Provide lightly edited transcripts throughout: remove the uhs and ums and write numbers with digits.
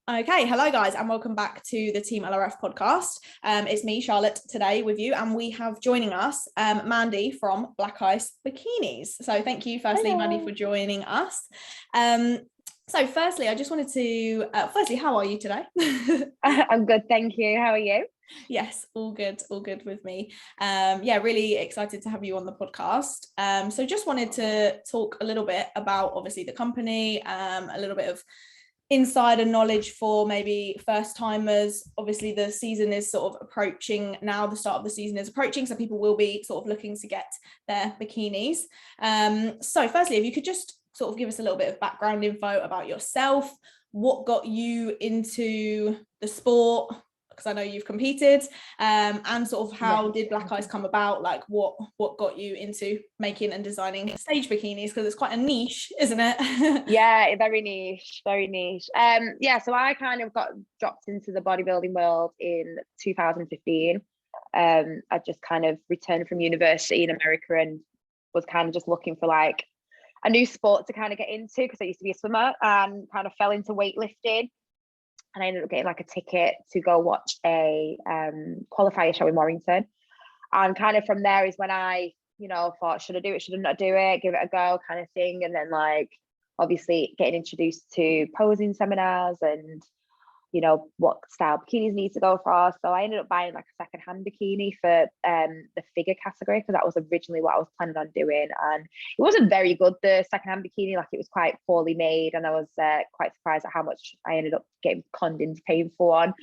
Okay, hello guys, and welcome back to the Team LRF podcast. It's me, Charlotte, today with you, and we have joining us Mandy from Black Ice Bikinis. So thank you, firstly, Hello. Mandy, for joining us. So firstly, I just wanted to, how are you today? I'm good, thank you. How are you? Yes, all good with me. Yeah, really excited to have you on the podcast. So just wanted to talk a little bit about obviously the company, a little bit of insider knowledge for maybe first timers. Obviously the season is sort of approaching now, the start of the season is approaching, so people will be sort of looking to get their bikinis. So firstly, if you could just sort of give us a little bit of background info about yourself, what got you into the sport, because I know you've competed, and sort of how did Black Ice come about, like what got you into making and designing stage bikinis, because it's quite a niche, isn't it? Yeah, very niche. Yeah, so I kind of got dropped into the bodybuilding world in 2015. I just kind of returned from university in America and was kind of just looking for like a new sport to kind of get into, because I used to be a swimmer and kind of fell into weightlifting. And I ended up getting like a ticket to go watch a qualifier show in Warrington. And kind of from there is when I, thought, should I do it? Should I not do it? Give it a go kind of thing. And then like, obviously getting introduced to posing seminars and, what style bikinis need to go for. So I ended up buying like a secondhand bikini for the figure category, because that was originally what I was planning on doing. And it wasn't very good, the secondhand bikini, like it was quite poorly made. And I was quite surprised at how much I ended up getting conned into paying for one.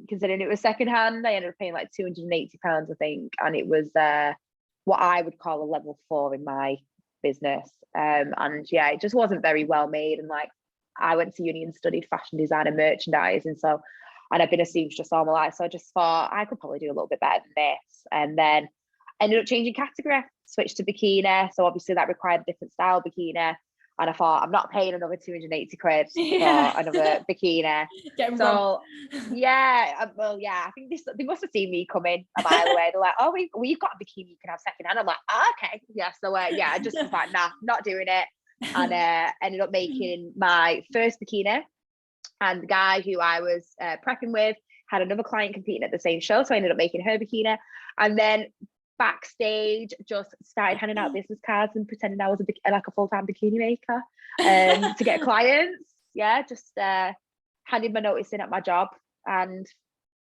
Considering it was secondhand, I ended up paying like £280, I think. And it was what I would call a level 4 in my business. And yeah, it just wasn't very well made. And like, I went to uni and studied fashion design and merchandising. And I've been a seamstress all my life. So I just thought I could probably do a little bit better than this. And then ended up changing category, switched to bikini. So obviously that required a different style bikini. And I thought, I'm not paying another 280 quid for another bikini. So yeah, I think they must have seen me coming a mile away. They're like, oh, we've got a bikini you can have secondhand. I'm like, oh, okay. Yeah. So yeah, I just was like, nah, not doing it. And ended up making my first bikini. And the guy who I was prepping with had another client competing at the same show. So I ended up making her bikini. And then backstage just started handing out business cards and pretending I was like a full-time bikini maker to get clients. Yeah, just handed my notice in at my job. And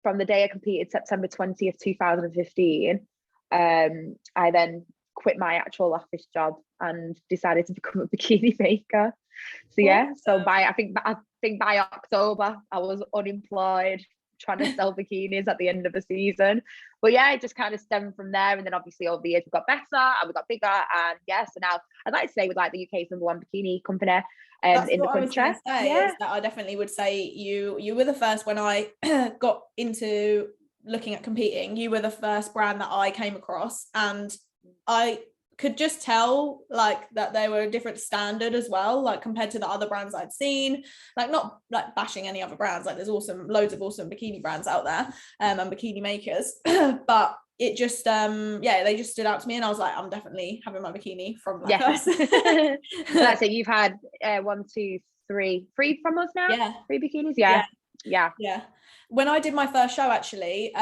from the day I competed, September 20th, 2015, I then quit my actual office job and decided to become a bikini maker. So yeah, so I think by October I was unemployed, trying to sell bikinis at the end of the season. But yeah, it just kind of stemmed from there. And then obviously over the years we got better and we got bigger. And yeah, so now I'd like to say we're like the UK's #1 bikini company in the country. Yeah, that I definitely would say you were the first. When I got into looking at competing, you were the first brand that I came across, and I could just tell like that they were a different standard as well, like compared to the other brands I'd seen. Like, not like bashing any other brands, like there's loads of awesome bikini brands out there and bikini makers, but it just they just stood out to me, and I was like, I'm definitely having my bikini from Black Ice. That's it. You've had 1, 2, 3 from us now. Yeah, 3 bikinis. Yeah. When I did my first show, actually,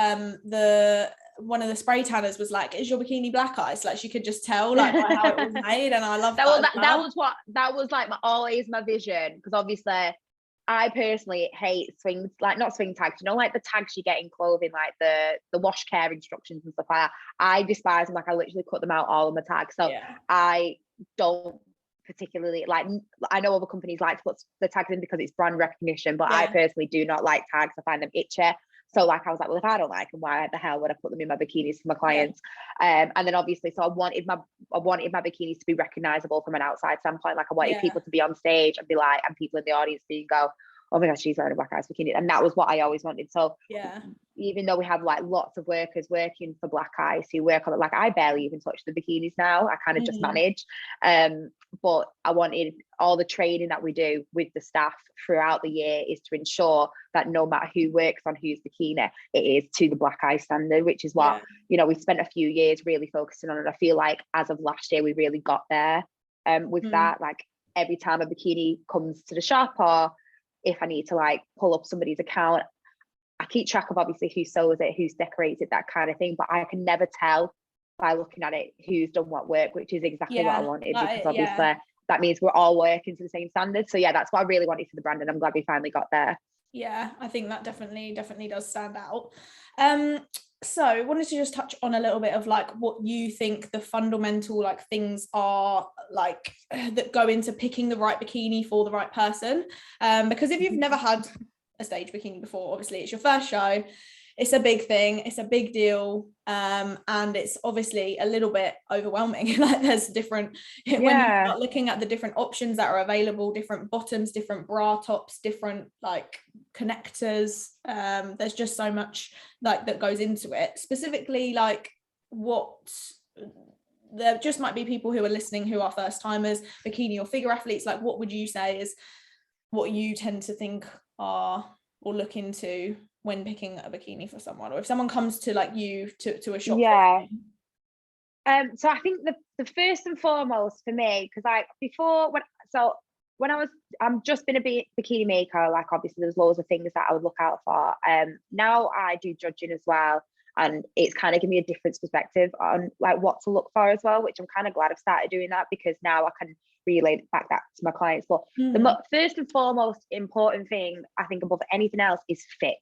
one of the spray tanners was like, is your bikini Black Ice? Like, she could just tell like by how it was made. And I love that. That was like always my vision, because obviously I personally hate not swing tags, like the tags you get in clothing, like the wash care instructions and stuff like that. I despise them. Like, I literally cut them out, all of my tags. So I don't particularly like, I know other companies like to put the tags in because it's brand recognition, but I personally do not like tags. I find them itchy. So like, I was like, well, if I don't like them, why the hell would I put them in my bikinis for my clients? And then obviously, so I wanted my bikinis to be recognizable from an outside standpoint. Like, I wanted people to be on stage and be like, and people in the audience being go, oh my gosh, she's wearing a Black Ice bikini. And that was what I always wanted. So even though we have like lots of workers working for Black Ice who work on it, like I barely even touch the bikinis now. I kind of just manage. But I wanted all the training that we do with the staff throughout the year is to ensure that no matter who works on whose bikini, it is to the Black Ice standard, which is what, we spent a few years really focusing on. And I feel like as of last year, we really got there with that. Like, every time a bikini comes to the shop or if I need to like pull up somebody's account. I keep track of obviously who sews it, who's decorated, that kind of thing, but I can never tell by looking at it who's done what work, which is exactly what I wanted, because obviously that means we're all working to the same standards. So yeah, that's what I really wanted for the brand, and I'm glad we finally got there. Yeah, I think that definitely does stand out. So I wanted to just touch on a little bit of like what you think the fundamental like things are like that go into picking the right bikini for the right person. Because if you've never had a stage bikini before, obviously it's your first show, it's a big thing, it's a big deal, and it's obviously a little bit overwhelming. Like there's different, when you start looking at the different options that are available, different bottoms, different bra tops, different like connectors, there's just so much like that goes into it. Specifically, like what there just might be people who are listening who are first timers, bikini or figure athletes, like what would you say is what you tend to think are or look into when picking a bikini for someone, or if someone comes to like you to a shop? So I think the first and foremost for me, because like before when I'm just been a bikini maker, like obviously there's loads of things that I would look out for. Now I do judging as well, and it's kind of given me a different perspective on like what to look for as well, which I'm kind of glad I've started doing that, because now I can relay back that to my clients. But the first and foremost important thing I think above anything else is fit.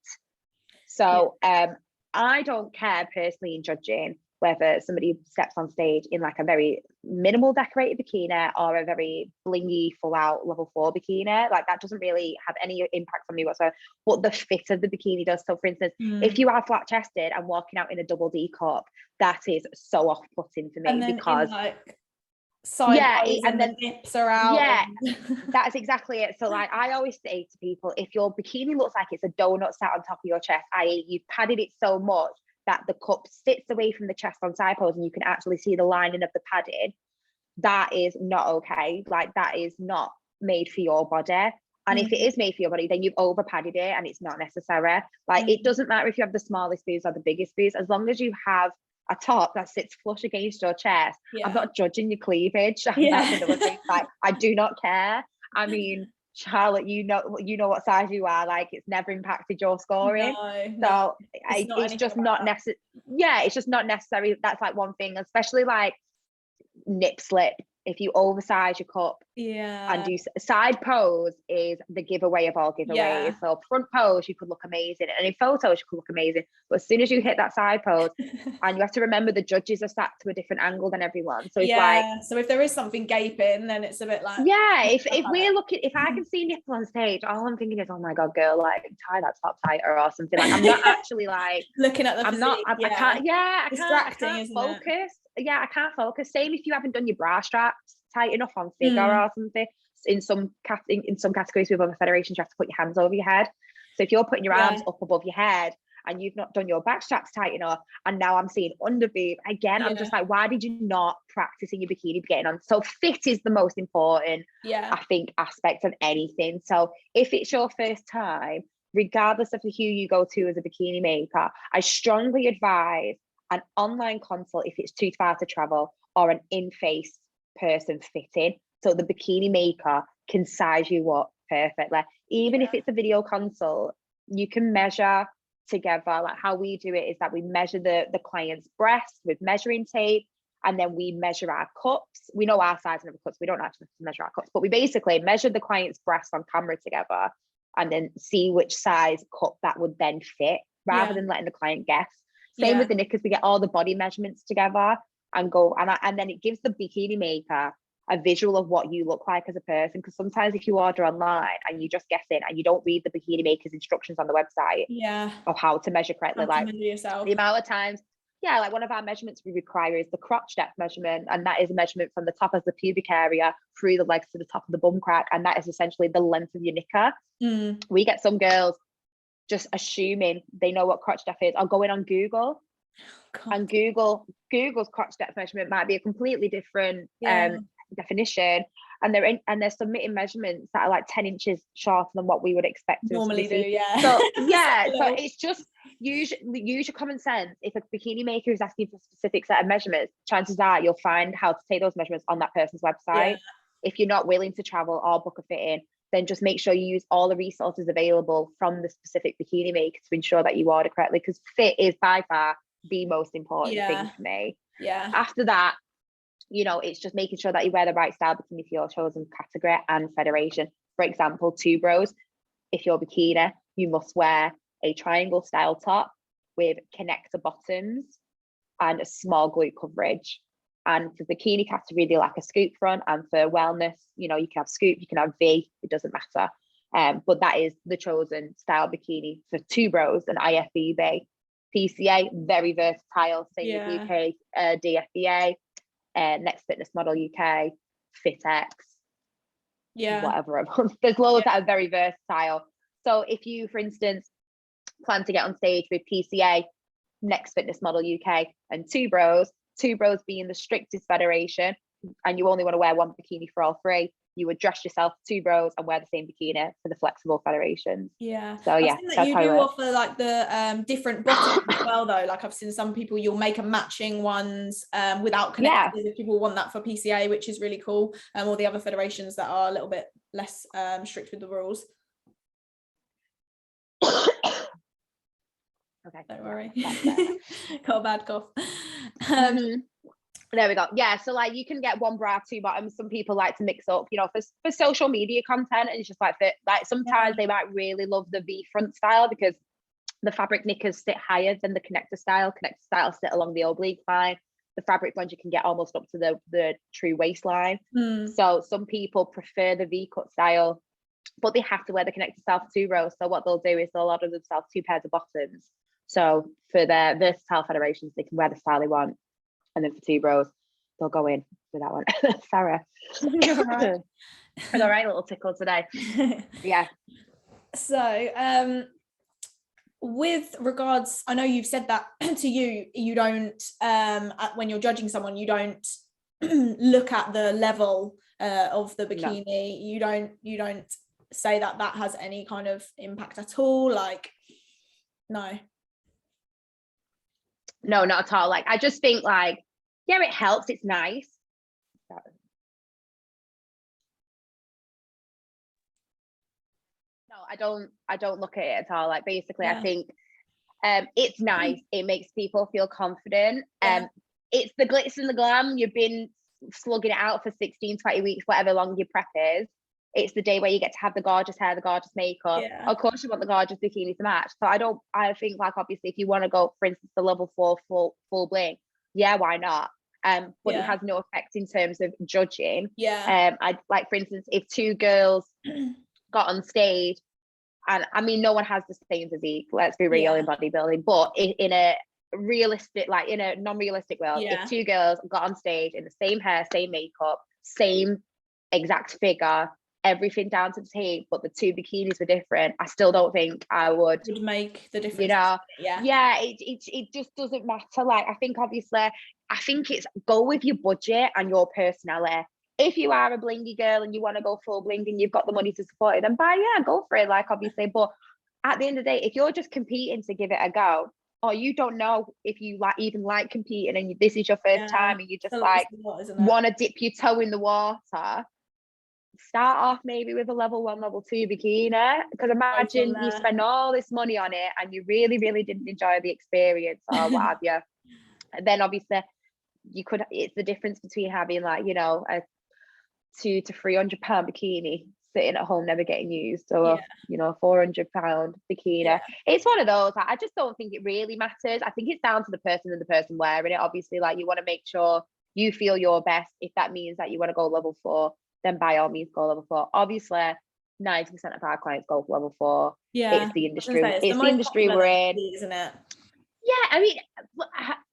So I don't care personally in judging whether somebody steps on stage in like a very minimal decorated bikini or a very blingy full out level 4 bikini. Like that doesn't really have any impact on me whatsoever. But the fit of the bikini does. So for instance, if you are flat chested and walking out in a double D cup, that is so off putting for me, because and then the nips are out. That's exactly it. So like I always say to people, if your bikini looks like it's a donut sat on top of your chest, i.e. you've padded it so much that the cup sits away from the chest on side pose and you can actually see the lining of the padding, that is not okay. Like that is not made for your body. And if it is made for your body, then you've over padded it and it's not necessary. Like it doesn't matter if you have the smallest boobs or the biggest boobs, as long as you have a top that sits flush against your chest. I'm not judging your cleavage. That's another thing. Like I do not care. I mean, Charlotte, you know what size you are. Like it's never impacted your scoring. It's just not necessary. It's just not necessary. That's like one thing, especially like nip slip. If you oversize your cup and do side pose is the giveaway of all giveaways. So front pose, you could look amazing. And in photos, you could look amazing. But as soon as you hit that side pose, and you have to remember the judges are sat to a different angle than everyone. So it's like, so if there is something gaping, then it's a bit like, if we're looking, if I can see nipple on stage, all I'm thinking is, oh my God, girl, like tie that top tighter or something. Like I'm not actually like looking at the physique. I can't focus. I can't focus. Same if you haven't done your bra straps tight enough on figure or something. In some categories with other federations, you have to put your hands over your head. So if you're putting your arms up above your head and you've not done your back straps tight enough, and now I'm seeing under boob again, I'm just like, why did you not practice in your bikini getting on? So fit is the most important, I think, aspect of anything. So if it's your first time, regardless of who you go to as a bikini maker, I strongly advise an online consult if it's too far to travel, or an in-face person fitting, so the bikini maker can size you up perfectly. Even if it's a video consult, you can measure together. Like how we do it is that we measure the client's breasts with measuring tape, and then we measure our cups. We know our size and our cups. We don't actually measure our cups, but we basically measure the client's breasts on camera together, and then see which size cup that would then fit, rather than letting the client guess. Same with the knickers, we get all the body measurements together and go, and then it gives the bikini maker a visual of what you look like as a person. Because sometimes if you order online and you just guess it and you don't read the bikini maker's instructions on the website of how to measure correctly, like the amount of times, like one of our measurements we require is the crotch depth measurement, and that is a measurement from the top of the pubic area through the legs to the top of the bum crack, and that is essentially the length of your knicker. We get some girls just assuming they know what crotch depth is, or going on Google and Google's crotch depth measurement might be a completely different definition, and they're submitting measurements that are like 10 inches shorter than what we would expect normally do. So so it's just use your common sense. If a bikini maker is asking for a specific set of measurements, chances are you'll find how to take those measurements on that person's website. If you're not willing to travel or book a fit in, then just make sure you use all the resources available from the specific bikini maker to ensure that you order correctly, because fit is by far the most important thing for me. Yeah. After that, you know, it's just making sure that you wear the right style bikini for your chosen category and federation. For example, two bros, if you're bikini, you must wear a triangle style top with connector bottoms and a small glute coverage. And for bikini category, they like a scoop front, and for wellness, you know, you can have scoop, you can have V, it doesn't matter. But that is the chosen style bikini for two bros and IFBB. PCA, very versatile, same with UK, DFBA, Next Fitness Model UK, FitX, whatever. There's loads that are very versatile. So if you, for instance, plan to get on stage with PCA, Next Fitness Model UK, and two bros being the strictest federation, and you only want to wear one bikini for all three, you would dress yourself two bros and wear the same bikini for the flexible federations. So yeah, that you do offer like the different bottoms as well, though. Like I've seen some people, you'll make a matching ones without connectors if people want that for PCA, which is really cool. Or the other federations that are a little bit less strict with the rules. Okay, don't worry. Got a bad cough. There we go. Yeah, so like you can get one bra, two bottoms. Some people like to mix up, you know, for social media content, and it's just like fit. Like sometimes they might really love the V front style because the fabric knickers sit higher than the connector style. Connector style sit along the oblique line. The fabric ones you can get almost up to the true waistline. So some people prefer the V cut style, but they have to wear the connector style for two rows. So what they'll do is they'll order themselves two pairs of bottoms. So for their versatile federations, they can wear the style they want. And then for two bros, they'll go in with that one. Sarah. I got a right little tickle today. Yeah. So with regards, I know you've said that to you don't when you're judging someone, you don't look at the level of the bikini. No. You don't say that has any kind of impact at all. Like, no, not at all. Like, I just think like, yeah, it helps. It's nice. No, I don't look at it at all. Like, basically, I think it's nice. It makes people feel confident. It's the glitz and the glam. You've been slugging it out for 16, 20 weeks, whatever long your prep is. It's the day where you get to have the gorgeous hair, the gorgeous makeup. Of course, you want the gorgeous bikini to match. So I think like, obviously, if you want to go, for instance, the level 4 full bling, yeah, why not? But it has no effect in terms of judging. I like, for instance, if two girls got on stage, and I mean, no one has the same physique, let's be real, in bodybuilding, but in a realistic, like in a non-realistic world, if two girls got on stage in the same hair, same makeup, same exact figure, everything down to the T, but the two bikinis were different, I still don't think I would make the difference. You know, it just doesn't matter. Like, I think obviously, I think it's go with your budget and your personality. If you are a blingy girl and you want to go full bling and you've got the money to support it, then go for it. Like, obviously, but at the end of the day, if you're just competing to give it a go, or you don't know if you even like competing and this is your first time and you just want to dip your toe in the water, start off maybe with a level 1, level 2 bikini, because imagine you spend all this money on it and you really didn't enjoy the experience or what have you. And then obviously it's the difference between having, like, you know, a £200 to £300 bikini sitting at home never getting used, or you know, £400 bikini. It's one of those. I just don't think it really matters. I think it's down to the person and the person wearing it. Obviously, like, you want to make sure you feel your best. If that means that you want to go level 4, then by all means go level 4. Obviously 90% of our clients go for level 4. It's the industry. It's the industry we're in, isn't it? Yeah, I mean,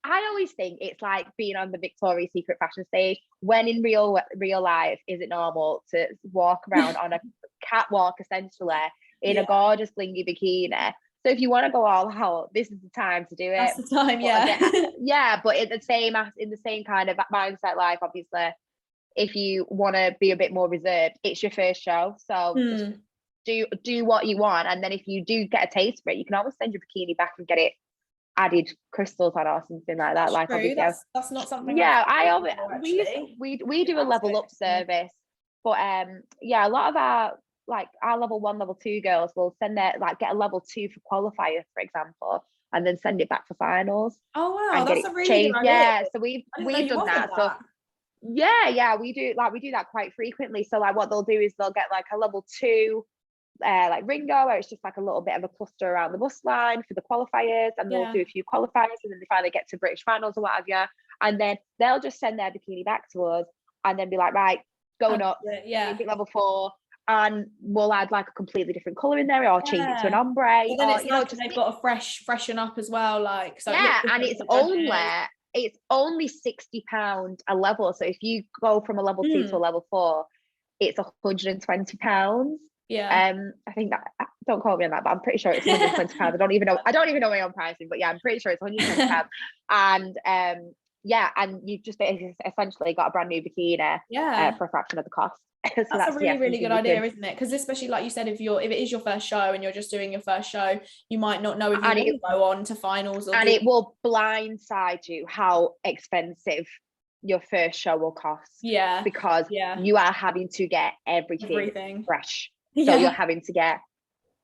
I always think it's like being on the Victoria's Secret fashion stage. When in real life, is it normal to walk around on a catwalk essentially in a gorgeous blingy bikini? So if you want to go all out, this is the time to do it. That's the time, but in the same kind of mindset, like, obviously, if you want to be a bit more reserved, it's your first show, so just do what you want, and then if you do get a taste for it, you can always send your bikini back and get it added crystals on or something like that. Like, obviously, that's not something. We do a level up service, but a lot of our like our level 1, level 2 girls will send their, like, get a level 2 for qualifier, for example, and then send it back for finals. Oh wow, And get that's it a really changed. good idea. Yeah, so I didn't know we've you done offered that. So yeah, we do that quite frequently. So like what they'll do is they'll get like a level 2 like Ringo, where it's just like a little bit of a cluster around the bus line for the qualifiers, and they'll do a few qualifiers, and then they finally get to British finals or whatever, and then they'll just send their bikini back to us and then be like, right, going up, Olympic level 4, and we'll add like a completely different color in there, or change it to an ombre, and then or it's like they've got to freshen up as well, like, so and it's only £60 a level. So if you go from a level 2 to a level 4, it's £120. I think that, don't quote me on that, but I'm pretty sure it's £120. I don't even know my own pricing, but yeah, I'm pretty sure it's £120. And and you've just essentially got a brand new bikini for a fraction of the cost. So that's a really good idea, isn't it? Because especially like you said, if it is your first show and you're just doing your first show, you might not know if you want to go on to finals, or it will blindside you how expensive your first show will cost. Because you are having to get everything fresh. So you're having to get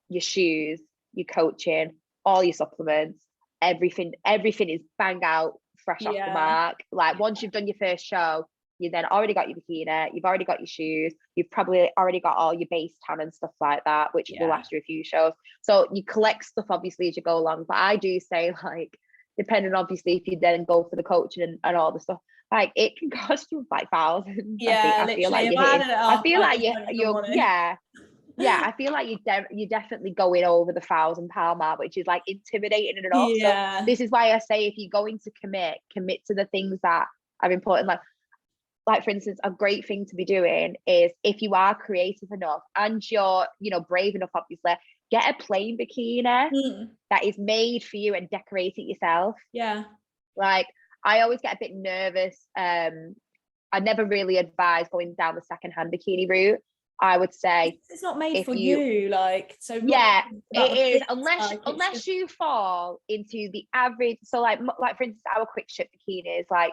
your shoes, your coaching, all your supplements, everything is bang out fresh off the mark. Like once you've done your first show, you then already got your bikini, you've already got your shoes, you've probably already got all your base tan and stuff like that, which will last you a few shows. So you collect stuff obviously as you go along. But I do say, like, depending obviously if you then go for the coaching and all the stuff, like it can cost you like thousands. I feel like you're definitely going over the £1,000 mark, which is like intimidating enough. So this is why I say, if you're going to commit to the things that are important. Like for instance, a great thing to be doing is, if you are creative enough and you're, brave enough, obviously, get a plain bikini that is made for you and decorate it yourself. Like I always get a bit nervous. I never really advise going down the secondhand bikini route. I would say it's not made for you, like, so it is, unless you fall into the average. So like for instance, our quick ship bikinis, like,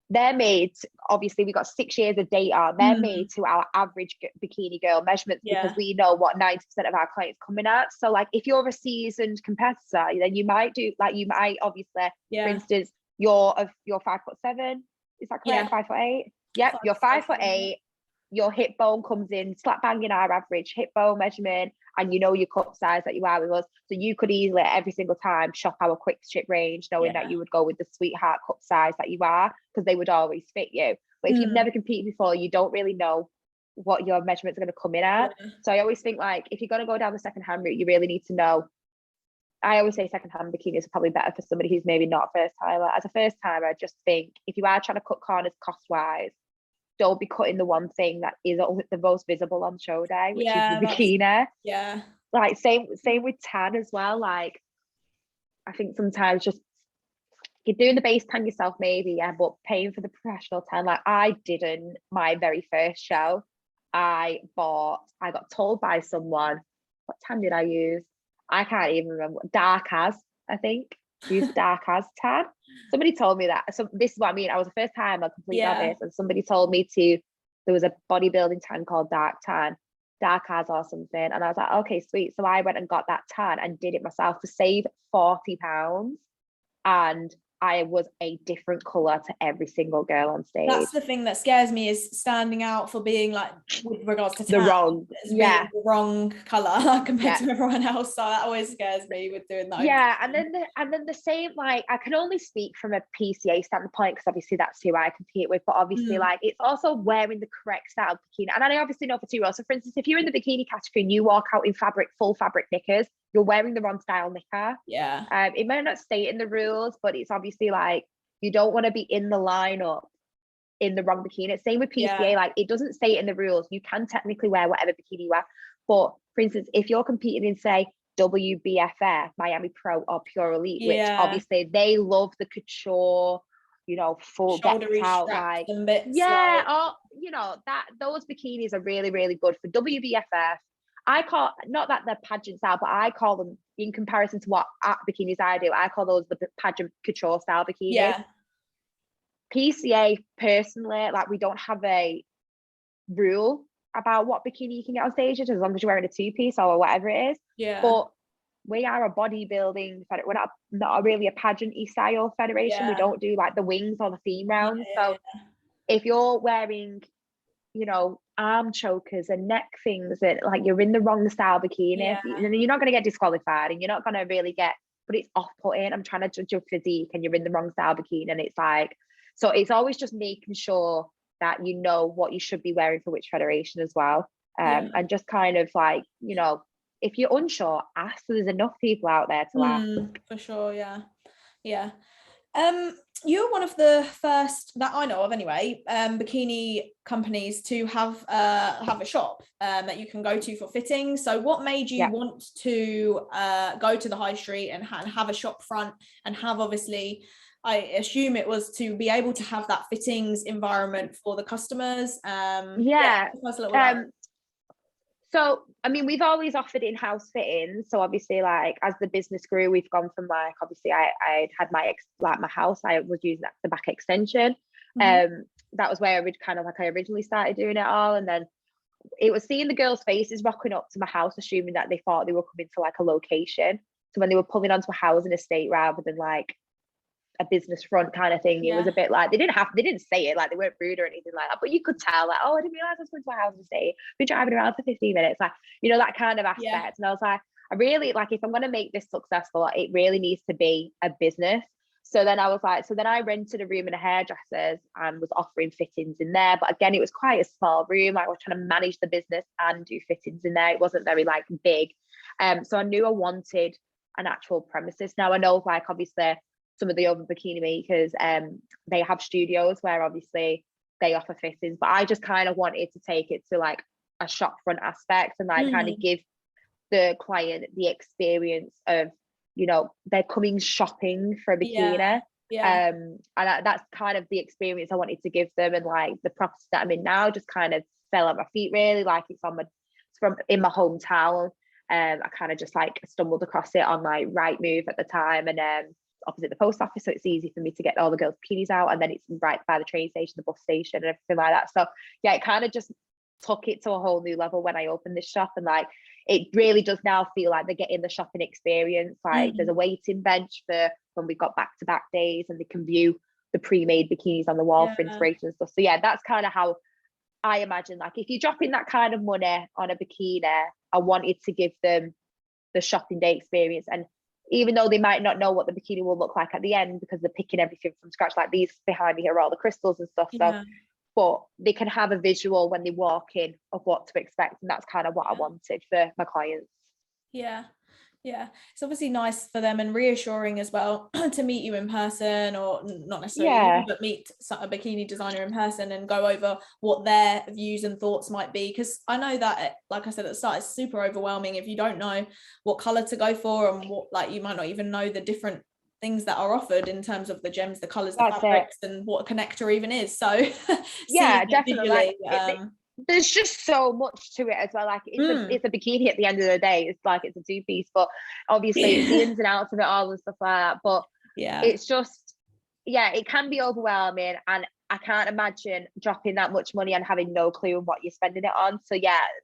they're made, obviously we got 6 years of data, they're made to our average bikini girl measurements, because we know what 90% of our clients coming at. So like if you're a seasoned competitor, then you might obviously, for instance, you're 5'7", is that correct? 5'8". Yep, you're 5'8". Your hip bone comes in slap bang in our average hip bone measurement, and you know your cup size that you are with us. So you could easily every single time shop our quick ship range, knowing that you would go with the sweetheart cup size that you are, because they would always fit you. But if you've never competed before, you don't really know what your measurements are going to come in at. So I always think, like, if you're going to go down the secondhand route, you really need to know. I always say secondhand bikinis are probably better for somebody who's maybe not a first timer. As a first timer, I just think if you are trying to cut corners cost wise, don't be cutting the one thing that is the most visible on show day, which is the bikini. Like same with tan as well. Like I think sometimes just you're doing the base tan yourself, maybe, but paying for the professional tan. Like I didn't. My very first show, I got told by someone, what tan did I use? I can't even remember. Dark as, I think. Use dark as tan. Somebody told me that. So this is what I mean. I was the first time a complete novice, and somebody told me there was a bodybuilding tan called dark as or something, and I was like, okay, sweet. So I went and got that tan and did it myself to save £40, and I was a different color to every single girl on stage. That's the thing that scares me, is standing out for being, like, with regards to the wrong color compared to everyone else. So that always scares me with doing that. And then the same, like, I can only speak from a PCA standpoint, because obviously that's who I compete with, but obviously like it's also wearing the correct style of bikini. And I obviously know for 2 roles. So for instance, if you're in the bikini category and you walk out in full fabric knickers, you're wearing the wrong style knicker. It might not state in the rules, but it's obviously like you don't want to be in the lineup in the wrong bikini. Same with PCA, like it doesn't state in the rules. You can technically wear whatever bikini you wear, but for instance, if you're competing in, say, WBFF, Miami Pro, or Pure Elite, which obviously they love the couture, full decked out, like bits, or that those bikinis are really, really good for WBFF. I call, not that they're pageant style, but I call them, in comparison to what bikinis I do, I call those the pageant couture style bikinis. PCA, personally, like we don't have a rule about what bikini you can get on stage, as long as you're wearing a two-piece or whatever it is. Yeah. But we are a bodybuilding, we're not really a pageant-y style federation. Yeah. We don't do like the wings or the theme rounds. Yeah, So if you're wearing, you know, arm chokers and neck things, and like you're in the wrong style bikini, you're not going to get disqualified, and you're not going to really get, but it's off-putting. I'm trying to judge your physique and you're in the wrong style bikini, and it's like, so it's always just making sure that you know what you should be wearing for which federation as well. And just kind of like, you know, if you're unsure, ask. There's enough people out there to ask. For sure. Yeah. You're one of the first that I know of anyway, bikini companies to have a shop that you can go to for fittings. So what made you want to go to the high street and have a shop front, and have, obviously, I assume it was to be able to have that fittings environment for the customers? So, I mean, we've always offered in-house fittings. So obviously, like, as the business grew, we've gone from like, obviously I had my house, I was using that the back extension. That was where I originally started doing it all. And then it was seeing the girls' faces rocking up to my house, assuming that they thought they were coming to like a location. So when they were pulling onto a housing estate rather than like a business front kind of thing, it was a bit like they didn't say it, like they weren't rude or anything like that, but you could tell, like, oh, I didn't realize I was going to a housing estate, been driving around for 15 minutes, like, you know, that kind of aspect. And I was like, I really, like, if I'm going to make this successful, it really needs to be a business. So then I was like, so then I rented a room in a hairdresser's and was offering fittings in there, but again, it was quite a small room. Like, I was trying to manage the business and do fittings in there. It wasn't very like big. So I knew I wanted an actual premises. Now I know, like, obviously some of the other bikini makers, they have studios where obviously they offer fittings, but I just kind of wanted to take it to like a shop front aspect and like kind of give the client the experience of, you know, they're coming shopping for a bikini. And that's kind of the experience I wanted to give them. And like the property that I'm in now just kind of fell at my feet, really. Like, it's from in my hometown. I kind of just like stumbled across it on like Rightmove at the time, and opposite the post office, so it's easy for me to get all the girls' bikinis out, and then it's right by the train station, the bus station, and everything like that. So yeah, it kind of just took it to a whole new level when I opened this shop, and like it really does now feel like they're getting the shopping experience. Like there's a waiting bench for when we've got back-to-back days, and they can view the pre-made bikinis on the wall for inspiration and stuff. So yeah, that's kind of how I imagine, like, if you're dropping that kind of money on a bikini, I wanted to give them the shopping day experience. And even though they might not know what the bikini will look like at the end, because they're picking everything from scratch, like these behind me here are all the crystals and stuff. So, but they can have a visual when they walk in of what to expect. And that's kind of what I wanted for my clients. Yeah, it's obviously nice for them and reassuring as well to meet you in person, or not necessarily you, but meet a bikini designer in person and go over what their views and thoughts might be. Because I know that, like I said at the start, it's super overwhelming if you don't know what color to go for, and what, like, you might not even know the different things that are offered in terms of the gems, the colors, the fabrics, and what a connector even is. So yeah, definitely. There's just so much to it as well. Like, it's a bikini at the end of the day. It's like, it's a two-piece, but obviously it's the ins and outs of it all and stuff like that. But it's just, it can be overwhelming, and I can't imagine dropping that much money and having no clue on what you're spending it on. So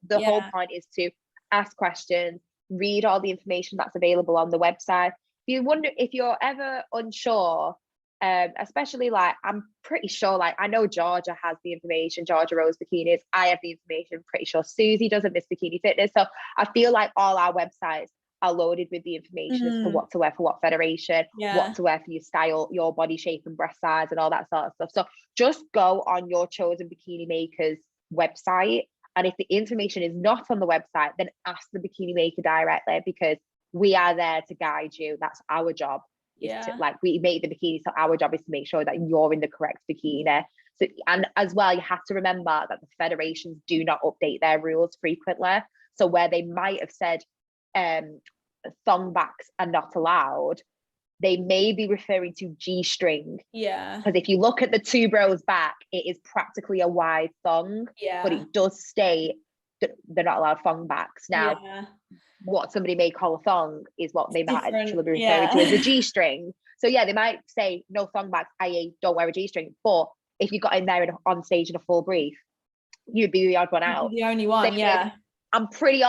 the whole point is to ask questions, read all the information that's available on the website. If you're ever unsure, especially, like, I'm pretty sure, like, I know Georgia has the information, Georgia Rose Bikinis, I have the information, pretty sure Susie does at Miss Bikini Fitness. So I feel like all our websites are loaded with the information as to what to wear for what federation, what to wear for your style, your body shape and breast size and all that sort of stuff. So just go on your chosen bikini maker's website, and if the information is not on the website, then ask the bikini maker directly, because we are there to guide you. That's our job. Like, we make the bikini, so our job is to make sure that you're in the correct bikini. So, and as well, you have to remember that the federations do not update their rules frequently. So where they might have said thong backs are not allowed, they may be referring to G-string. Because if you look at the two bros back, it is practically a wide thong, but it does state that they're not allowed thong backs. Now, what somebody may call a thong is what they might actually be referring to as a G-string. So they might say no thong backs, i.e. don't wear a G-string. But if you got in there on stage in a full brief, you'd be the odd one You'd out. be the only one, yeah. I'm pretty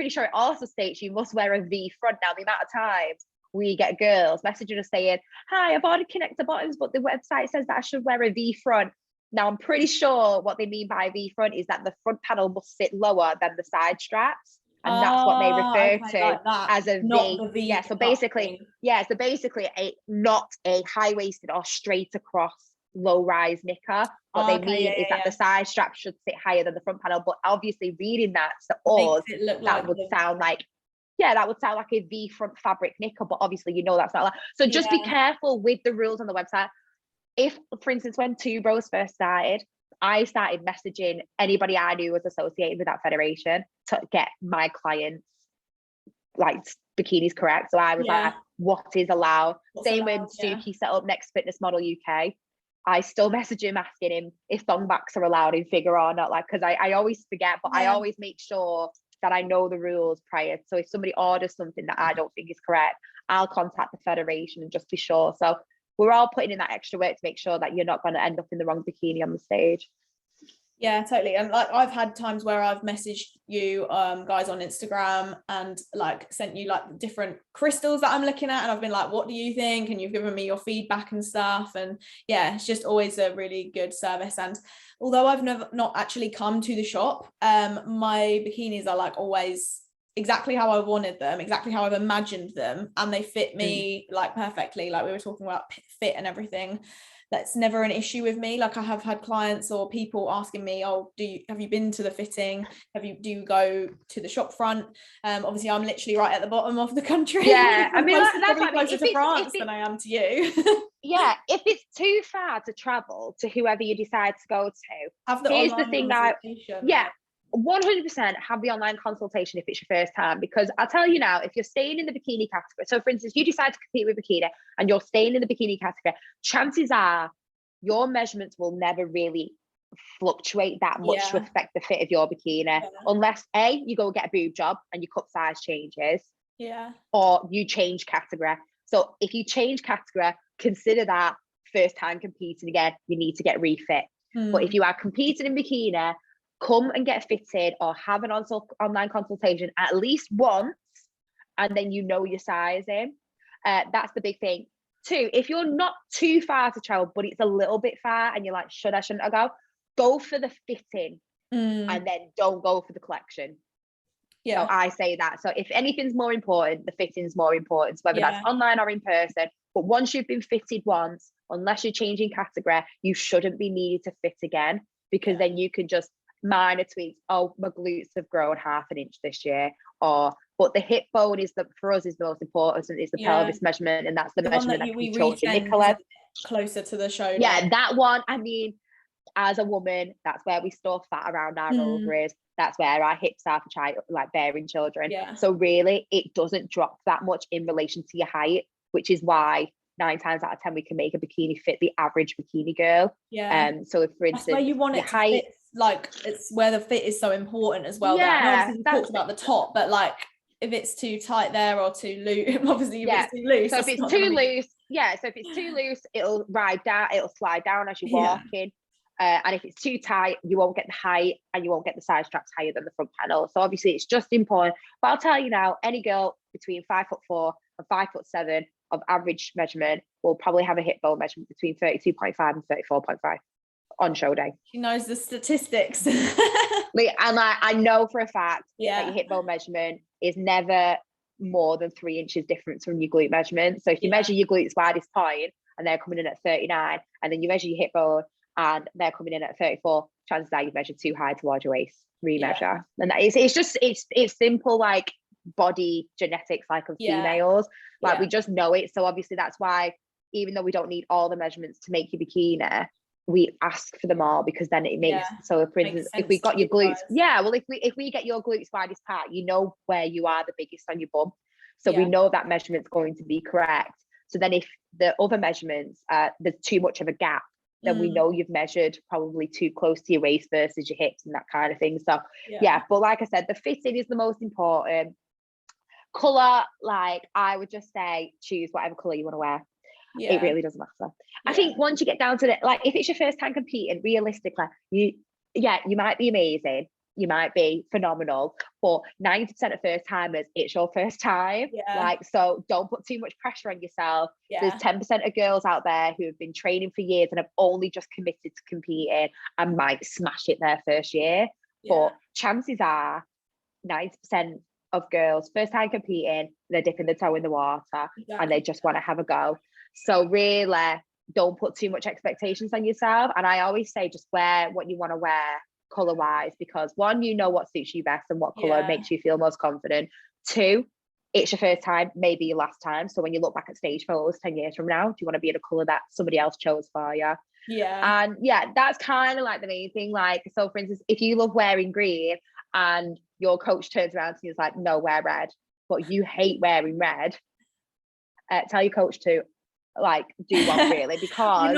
sure it also states you must wear a V front. Now, the amount of times we get girls messaging us saying, hi, I've ordered connector bottoms, but the website says that I should wear a V front. Now, I'm pretty sure what they mean by V front is that the front panel must sit lower than the side straps. And that's what they refer to like as a not V. the V. Yeah, so basically, not a high-waisted or straight across low-rise knicker. What they mean is that the side strap should sit higher than the front panel. But obviously, reading that to us, that would sound like a V front fabric knicker. But obviously, you know that's not. So just be careful with the rules on the website. If, for instance, when Two Bros first started, I started messaging anybody I knew was associated with that federation to get my clients like bikinis correct. So I was like, what is allowed? Same when Suki set up Next Fitness Model UK. I still message him asking him if thongbacks are allowed in figure or not, like, because I always forget, but I always make sure that I know the rules prior. So if somebody orders something that I don't think is correct, I'll contact the federation and just be sure. So we're all putting in that extra work to make sure that you're not going to end up in the wrong bikini on the stage. Yeah, totally. And like I've had times where I've messaged you guys on Instagram and like sent you like different crystals that I'm looking at, and I've been like, what do you think? And you've given me your feedback and stuff. And yeah, it's just always a really good service. And although I've not actually come to the shop, my bikinis are like always exactly how I wanted them, exactly how I've imagined them, and they fit me like perfectly. Like we were talking about fit and everything. That's never an issue with me. Like I have had clients or people asking me, oh, have you been to the fitting? Do you go to the shop front? Obviously I'm literally right at the bottom of the country. Yeah, I mean, that's probably closer to France than I am to you. Yeah, if it's too far to travel to whoever you decide to go to, here's the thing, 100% have the online consultation if it's your first time, because I'll tell you now, if you're staying in the bikini category, so for instance, you decide to compete with bikini and you're staying in the bikini category, chances are your measurements will never really fluctuate that much to affect the fit of your bikini, unless you go get a boob job and your cup size changes, or you change category. So if you change category, consider that first time competing again, you need to get refit. But if you are competing in bikini, come and get fitted or have an online consultation at least once, and then you know your sizing. That's the big thing. 2, if you're not too far to travel, but it's a little bit far and you're like, shouldn't I go for the fitting and then don't go for the collection. So I say that. So if anything's more important, the fitting's more important, whether that's online or in person. But once you've been fitted once, unless you're changing category, you shouldn't be needed to fit again, because then you can just minor tweaks. Oh, my glutes have grown 1/2 an inch this year, but the hip bone for us is the most important. It's the pelvis measurement, and that's the measurement that we chose in Nicola. Closer to the shoulder. Yeah, that one. I mean, as a woman, that's where we store fat around our ovaries. That's where our hips are for like bearing children. So really, it doesn't drop that much in relation to your height, which is why 9 times out of 10 we can make a bikini fit the average bikini girl. So if, for instance, that's where you want it to fit, like it's where the fit is so important as well. Obviously we talked about the top, but like if it's too tight there or too loose, obviously if it's too loose. So if it's too loose, so if it's too loose, it'll slide down as you're walking. And if it's too tight, you won't get the height and you won't get the side straps higher than the front panel. So obviously it's just important. But I'll tell you now, any girl between 5'4" and 5'7" of average measurement will probably have a hip bone measurement between 32.5 and 34.5 on show day. She knows the statistics. And I know for a fact that your hip bone measurement is never more than 3 inches difference from your glute measurement. So if you measure your glutes widest point and they're coming in at 39, and then you measure your hip bone and they're coming in at 34, chances are you've measured too high towards your waist. Remeasure. And it's simple, like body genetics, like of females. Like we just know it. So obviously that's why, even though we don't need all the measurements to make your bikini, we ask for them all, because then it makes so for instance, if we got your glutes, if we get your glutes widest part, you know where you are the biggest on your bum. So we know that measurement's going to be correct. So then if the other measurements there's too much of a gap, then we know you've measured probably too close to your waist versus your hips and that kind of thing. So but like I said, the fitting is the most important. Color, like I would just say choose whatever color you want to wear. It really doesn't matter. I think once you get down to it, like if it's your first time competing, realistically, yeah, you might be amazing, you might be phenomenal, but 90% of first timers, it's your first time. Yeah. Like, so don't put too much pressure on yourself. Yeah. There's 10% of girls out there who have been training for years and have only just committed to competing and might smash it their first year. Yeah. But chances are 90% of girls first time competing, they're dipping the toe in the water and they just want to have a go. So really don't put too much expectations on yourself. And I always say just wear what you want to wear color wise, because one, you know what suits you best and what color makes you feel most confident. Two, it's your first time, maybe your last time. So when you look back at stage photos 10 years from now, do you want to be in a color that somebody else chose for you? Yeah. And yeah, that's kind of like the main thing. Like, so for instance, if you love wearing green and your coach turns around to you and is like, no, wear red, but you hate wearing red, tell your coach to like do one really, because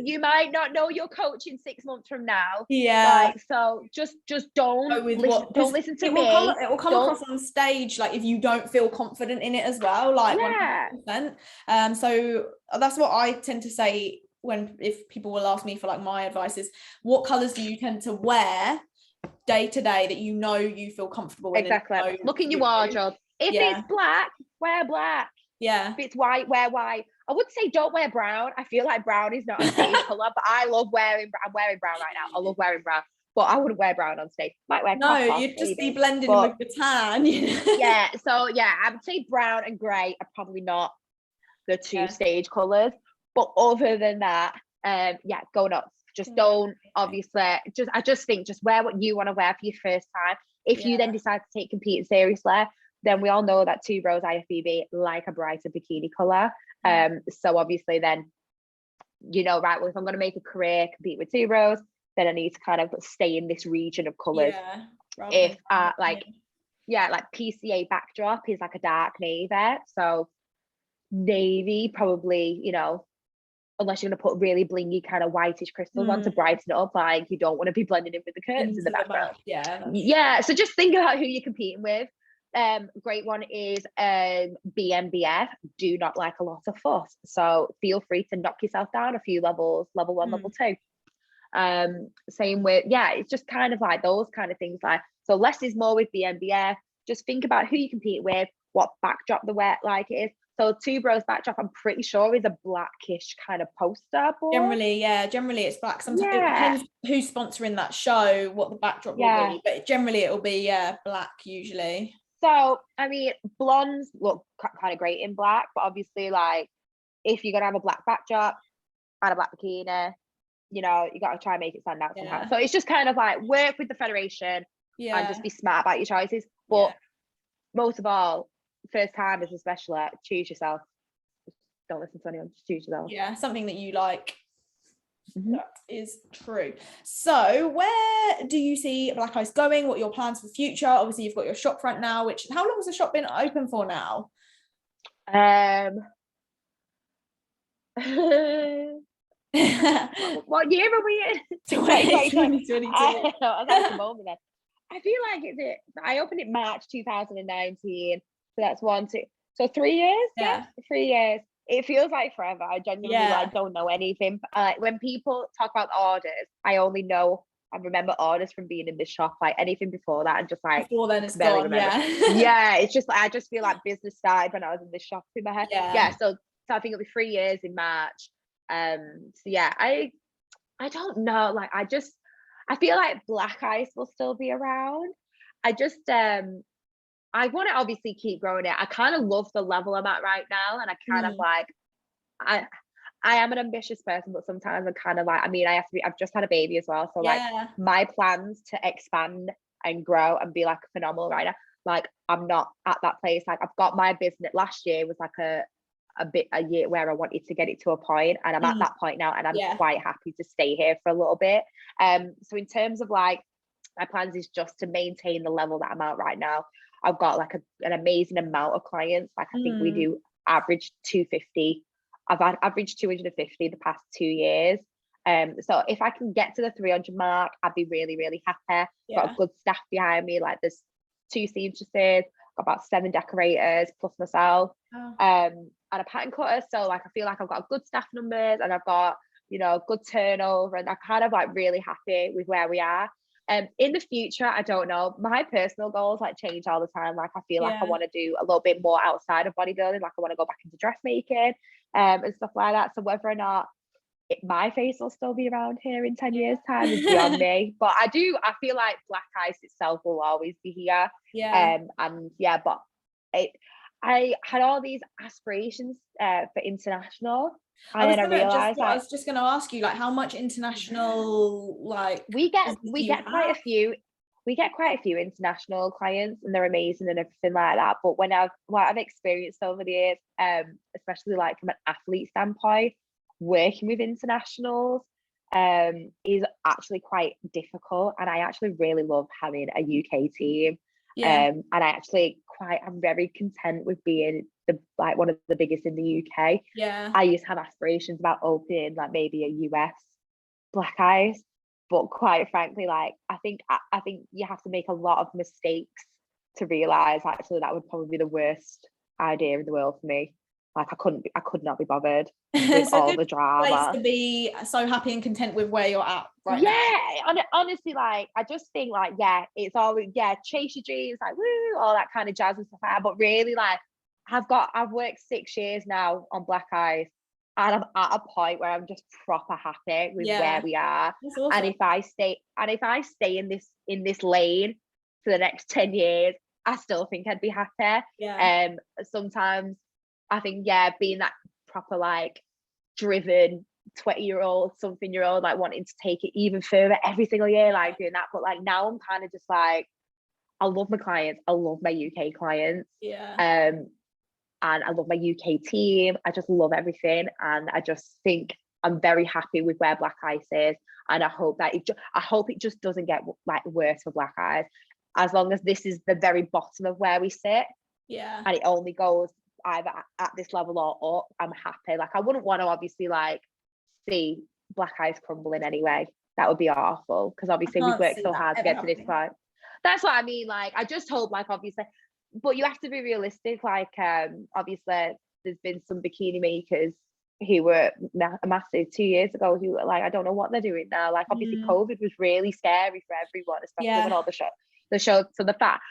you might not know your coach in 6 months from now. Yeah. Like, so just don't listen to me. It will come across on stage, like if you don't feel confident in it as well, like 100%. So that's what I tend to say if people will ask me for like my advice is, what colors do you tend to wear day to day that you know you feel comfortable in? Exactly. Look in your wardrobe. If it's black, wear black. Yeah. If it's white, wear white. I would say don't wear brown. I feel like brown is not a stage color, but I love wearing. I'm wearing brown right now. I love wearing brown, but I wouldn't wear brown on stage. Might wear copper, you'd just be blending in with the tan. Yeah. So yeah, I would say brown and grey are probably not the two stage colors. But other than that, go nuts. Just don't, obviously, I just think just wear what you want to wear for your first time. If you then decide to take competing seriously, then we all know that Two Bros IFBB like a brighter bikini color. So obviously then, right, well, if I'm going to make a career compete with Two Bros, then I need to kind of stay in this region of colors. If like PCA backdrop is like a dark navy, so navy probably, unless you're going to put really blingy kind of whitish crystals on to brighten it up, like you don't want to be blending in with the curtains in the background. So just think about who you're competing with. Great one is BMBF, do not like a lot of fuss, so feel free to knock yourself down a few levels, level 1, level 2. Same with it's just kind of like those kind of things. Like, so less is more with BMBF. Just think about who you compete with, what backdrop the wear like it is. So Two Bros backdrop, I'm pretty sure, is a blackish kind of poster board. Generally it's black. Sometimes it depends who's sponsoring that show, what the backdrop will be, but generally it'll be black usually. So I mean, blondes look kind of great in black, but obviously, like, if you're gonna have a black backdrop and a black bikini, you got to try and make it stand out somehow. So it's just kind of like work with the federation and just be smart about your choices. But most of all, first timers especially, choose yourself. Just don't listen to anyone, just choose yourself. Yeah, something that you like. That is true. So where do you see Black Ice going? What are your plans for the future? Obviously you've got your shop front now, how long has the shop been open for now? What year are we in? 2022. I was at the moment then. I feel like I opened it March 2019, so that's 1, 2, so 3 years. 3 years. It feels like forever. I genuinely don't know anything. When people talk about orders, I only know I remember orders from being in this shop. Like anything before that, and just like before then it's gone. It's just like I just feel like business started when I was in this shop in my head. So I think it'll be 3 years in March. I don't know. Like I feel like Black Ice will still be around. I want to obviously keep growing it. I kind of love the level I'm at right now, and I kind of like I am an ambitious person, but sometimes I'm kind of like, I've just had a baby as well, so like my plans to expand and grow and be like a phenomenal writer, like I'm not at that place. Like I've got my business. Last year was like a year where I wanted to get it to a point, and I'm at that point now, and I'm quite happy to stay here for a little bit. So in terms of like my plans is just to maintain the level that I'm at right now. I've got like an amazing amount of clients. Like I think we do average 250. I've had averaged 250 the past 2 years. So if I can get to the 300 mark, I'd be really, really happy. Got a good staff behind me. Like there's 2 seamstresses, got about 7 decorators plus myself, and a pattern cutter. So like I feel like I've got good staff numbers, and I've got you know, good turnover, and I'm kind of like really happy with where we are. In the future, I don't know. My personal goals like change all the time. Like I feel like I want to do a little bit more outside of bodybuilding. Like I want to go back into dressmaking, and stuff like that. So whether or not my face will still be around here in 10 years time is beyond me. But I feel like Black Ice itself will always be here. And yeah, but I had all these aspirations for international. And then I realized I was just going to ask you, like, how much international, like, we get quite a few. We get quite a few international clients, and they're amazing and everything like that. But what I've experienced over the years, especially like from an athlete standpoint, working with internationals is actually quite difficult. And I actually really love having a UK team. And I'm very content with being one of the biggest in the UK. I used to have aspirations about opening like maybe a US Black Ice, but quite frankly, like I think you have to make a lot of mistakes to realize actually that would probably be the worst idea in the world for me. Like I could not be bothered with all the drama. Place to be so happy and content with where you're at right now. And honestly, like I just think like it's always chase your dreams, like woo, all that kind of jazz and stuff like that. But really, like I've worked 6 years now on Black Ice, and I'm at a point where I'm just proper happy with where we are. Awesome. And if I stay in this lane for the next 10 years, I still think I'd be happy. Sometimes I think being that proper like driven 20-year-old, something-year-old, like wanting to take it even further every single year, like doing that. But like now I'm kind of just like, I love my clients, I love my UK clients, and I love my UK team. I just love everything, and I just think I'm very happy with where Black Ice is, and I hope it just doesn't get like worse for Black Ice, as long as this is the very bottom of where we sit, and it only goes either at this level or up. I'm happy. Like I wouldn't want to obviously like see Black Ice crumbling anyway. That would be awful, because obviously we've worked so hard to get to this point. That's what I mean. Like I just hope, like obviously, but you have to be realistic. Like obviously there's been some bikini makers who were massive 2 years ago who were like, I don't know what they're doing now. Like obviously COVID was really scary for everyone, especially when all the show. So the fact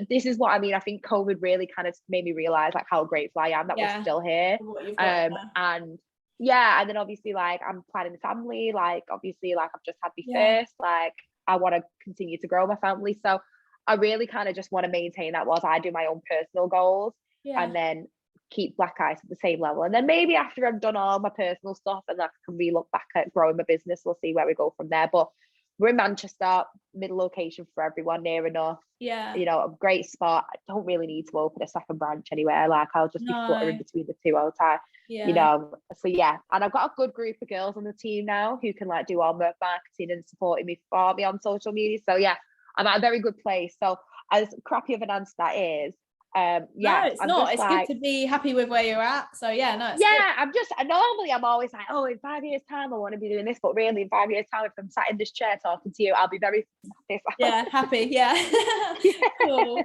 this is what I mean. I think COVID really kind of made me realize like how grateful I am that we're still here. And then obviously like I'm planning a family. Like obviously like I've just had my first. Like I want to continue to grow my family. So I really kind of just want to maintain that whilst I do my own personal goals, and then keep Black Ice at the same level. And then maybe after I've done all my personal stuff and I can re-look back at growing my business, we'll see where we go from there. But we're in Manchester, middle location for everyone, near enough. You know, a great spot. I don't really need to open a second branch anywhere. Like I'll just be fluttering between the two all the time. You know, so and I've got a good group of girls on the team now who can like do all my marketing and supporting me for me on social media. So I'm at a very good place. So as crappy of an answer that is, no, it's not. It's like, good to be happy with where you're at. So I'm always like, oh, in 5 years time I want to be doing this, but really in 5 years time, if I'm sat in this chair talking to you, I'll be very happy. Cool.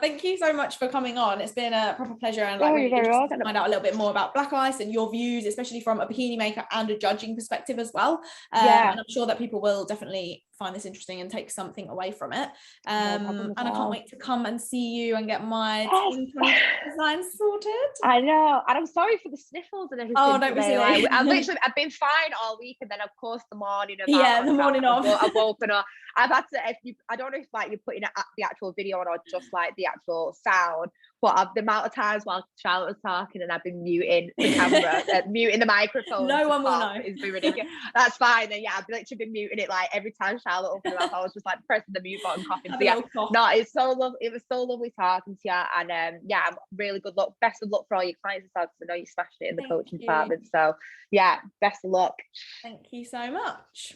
Thank you so much for coming on. It's been a proper pleasure, and like really interesting to find out a little bit more about Black Ice and your views, especially from a bikini maker and a judging perspective as well. And I'm sure that people will definitely find this interesting and take something away from it. And I can't wait to come and see you and get my design sorted. I know, and I'm sorry for the sniffles and everything. Oh, don't be silly. Like, I've been fine all week, and then of course the morning of the morning of I've woken up. I've had to, I don't know if like you're putting the actual video on or just like the actual sound, but the amount of times while Charlotte was talking and I've been muting the camera, muting the microphone. No one will know. It's been ridiculous. That's fine. Then I've literally been muting it like every time Charlotte opened her mouth. I was just like pressing the mute button, coughing. No, it's so lovely. It was so lovely talking to you, and I'm really good luck. Best of luck for all your clients as well, because I know you smashed it in the coaching department. So best of luck. Thank you so much.